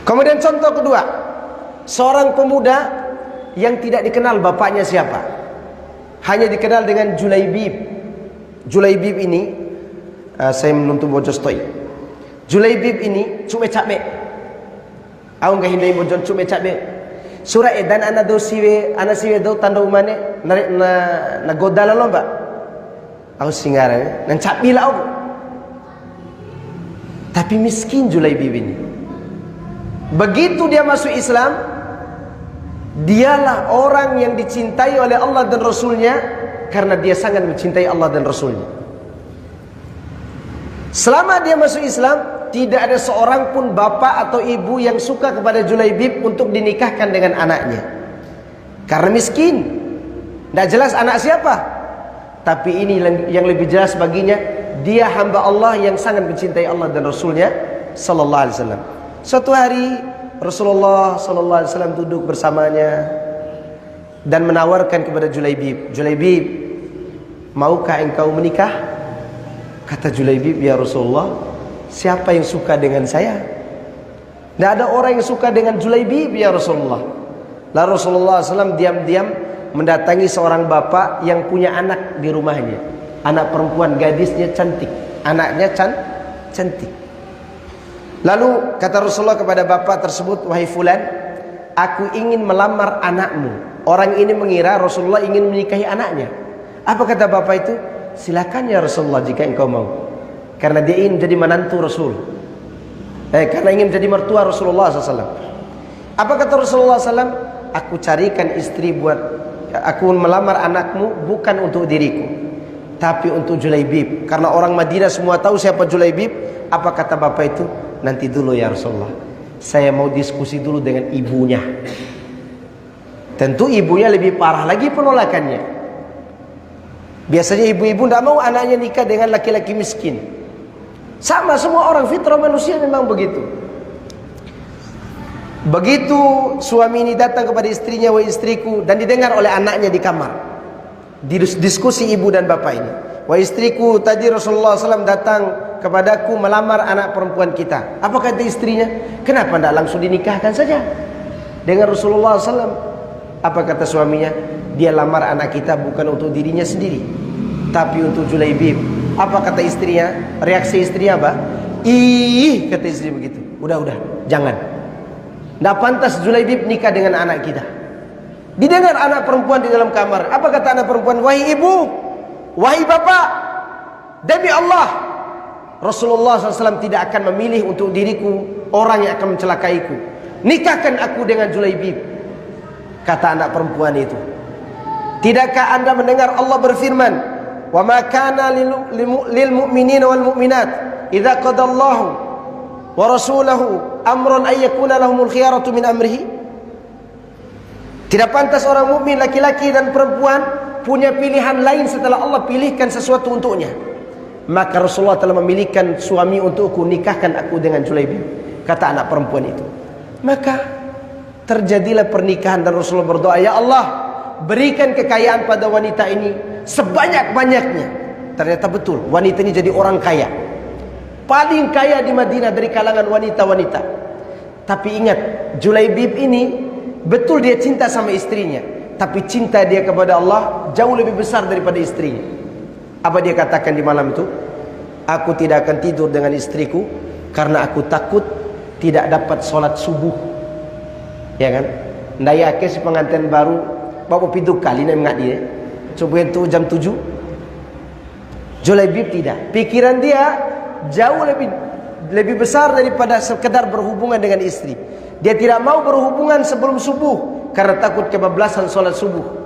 Kemudian contoh kedua, seorang pemuda yang tidak dikenal bapaknya siapa, hanya dikenal dengan Julaibib. Julaibib ini saya menuntuk bojostoi. Julaibib ini cuma cabe. Aku nggak hindai bojon cuma cabe. Surah dan anak siwe do tanda umane na godala lomba. Aku singaran nan cabila aku. Tapi miskin Julaibib ini. Begitu dia masuk Islam, dialah orang yang dicintai oleh Allah dan Rasulnya karena dia sangat mencintai Allah dan Rasulnya. Selama dia masuk Islam, tidak ada seorang pun bapak atau ibu yang suka kepada Julaibib untuk dinikahkan dengan anaknya. Karena miskin, tidak jelas anak siapa. Tapi ini yang lebih jelas baginya, dia hamba Allah yang sangat mencintai Allah dan Rasulnya Sallallahu Alaihi Wasallam. Suatu hari Rasulullah Sallallahu Alaihi Wasallam duduk bersamanya dan menawarkan kepada Julaibib, Julaibib, maukah engkau menikah? Kata Julaibib, ya Rasulullah, siapa yang suka dengan saya? Tidak ada orang yang suka dengan Julaibib, ya Rasulullah. Lalu Rasulullah SAW diam-diam mendatangi seorang bapak yang punya anak di rumahnya. Anak perempuan, gadisnya cantik, anaknya cantik. Lalu kata Rasulullah kepada bapak tersebut, wahai fulan, aku ingin melamar anakmu. Orang ini mengira Rasulullah ingin menikahi anaknya. Apa kata bapak itu? Silakan ya Rasulullah jika engkau mau. Karena dia ingin jadi menantu Rasul. Karena ingin jadi mertua Rasulullah SAW. Apa kata Rasulullah SAW? Aku carikan istri buat, aku melamar anakmu bukan untuk diriku, tapi untuk Julaibib. Karena orang Madinah semua tahu siapa Julaibib. Apa kata bapak itu? Nanti dulu ya Rasulullah, saya mau diskusi dulu dengan ibunya. Tentu ibunya lebih parah lagi penolakannya. Biasanya ibu-ibu tidak mau anaknya nikah dengan laki-laki miskin. Sama semua orang, fitrah manusia memang begitu. Begitu suami ini datang kepada istrinya, wahai istriku, dan didengar oleh anaknya di kamar. Diskusi ibu dan bapak ini. Wahai istriku, tadi Rasulullah SAW datang kepadaku melamar anak perempuan kita. Apa kata istrinya? Kenapa tidak langsung dinikahkan saja dengan Rasulullah SAW? Apa kata suaminya? Dia lamar anak kita bukan untuk dirinya sendiri, tapi untuk Julaibib. Apa kata istrinya? Reaksi istrinya apa? Ih, kata istri begitu. Udah, jangan. Tidak pantas Julaibib nikah dengan anak kita. Didengar anak perempuan di dalam kamar. Apa kata anak perempuan? Wahai ibu, wahai bapak, demi Allah, Rasulullah SAW tidak akan memilih untuk diriku orang yang akan mencelakaiku. Nikahkan aku dengan Julaibib. Kata anak perempuan itu. Tidakkah anda mendengar Allah berfirman, wa ma kana lil mu'minina wal mu'minat idza qadallahu wa rasulahu amran ay yakuna lahumul khiyaratu min amrihi. Tidak pantas orang mukmin laki-laki dan perempuan punya pilihan lain setelah Allah pilihkan sesuatu untuknya. Maka Rasulullah telah memilihkan suami untukku, nikahkan aku dengan Julaibib. Kata anak perempuan itu. Maka terjadilah pernikahan dan Rasulullah berdoa, ya Allah, berikan kekayaan pada wanita ini sebanyak-banyaknya. Ternyata betul, wanita ini jadi orang kaya, paling kaya di Madinah dari kalangan wanita-wanita. Tapi ingat, Julaibib ini betul dia cinta sama istrinya, tapi cinta dia kepada Allah jauh lebih besar daripada istrinya. Apa dia katakan di malam itu? Aku tidak akan tidur dengan istriku karena aku takut tidak dapat sholat subuh. Ya kan? Ndaya ke si pengantin baru bawa pintu kali nih mengat dia. Coba itu jam 7. Julaibib tidak. Pikiran dia jauh lebih besar daripada sekedar berhubungan dengan istri. Dia tidak mau berhubungan sebelum subuh karena takut kebablasan sholat subuh.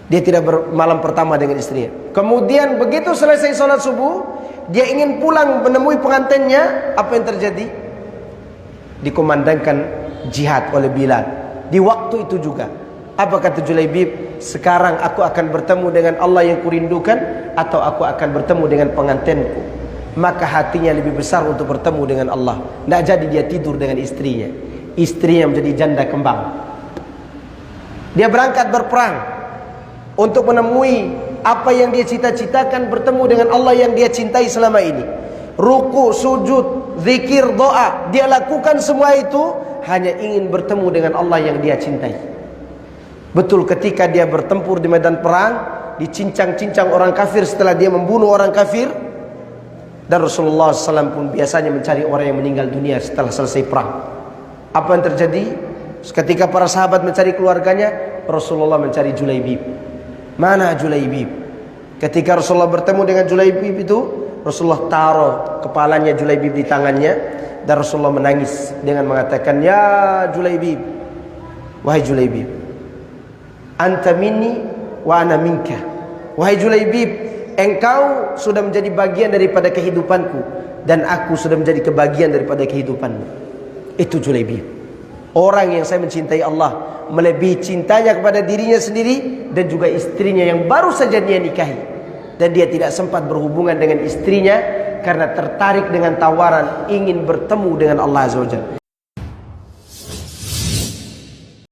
Dia tidak bermalam pertama dengan istrinya. Kemudian begitu selesai sholat subuh, dia ingin pulang menemui pengantinnya. Apa yang terjadi? Dikumandangkan jihad oleh Bilal. Di waktu itu juga. Apa kata Julaibib? Sekarang aku akan bertemu dengan Allah yang kurindukan, atau aku akan bertemu dengan pengantinku. Maka hatinya lebih besar untuk bertemu dengan Allah. Tidak jadi dia tidur dengan istrinya. Istrinya menjadi janda kembang. Dia berangkat berperang untuk menemui apa yang dia cita-citakan, bertemu dengan Allah yang dia cintai selama ini. ruku, sujud, zikir, doa. Dia lakukan semua itu hanya ingin bertemu dengan Allah yang dia cintai. Betul, ketika dia bertempur di medan perang, dicincang-cincang orang kafir setelah dia membunuh orang kafir. Dan Rasulullah SAW pun biasanya mencari orang yang meninggal dunia setelah selesai perang. Apa yang terjadi? Ketika para sahabat mencari keluarganya, Rasulullah mencari Julaibib. Mana Julaibib? Ketika Rasulullah bertemu dengan Julaibib itu, Rasulullah taruh kepalanya Julaibib di tangannya, dan Rasulullah menangis dengan mengatakan, "Ya Julaibib, wahai Julaibib, anta minni wa ana minka." Wahai Julaibib, engkau sudah menjadi bagian daripada kehidupanku, dan aku sudah menjadi kebagian daripada kehidupanmu. Itu Julaibib, orang yang saya mencintai Allah melebihi cintanya kepada dirinya sendiri dan juga istrinya yang baru saja dia nikahi. Dan dia tidak sempat berhubungan dengan istrinya karena tertarik dengan tawaran ingin bertemu dengan Allah Azza wa Jalla.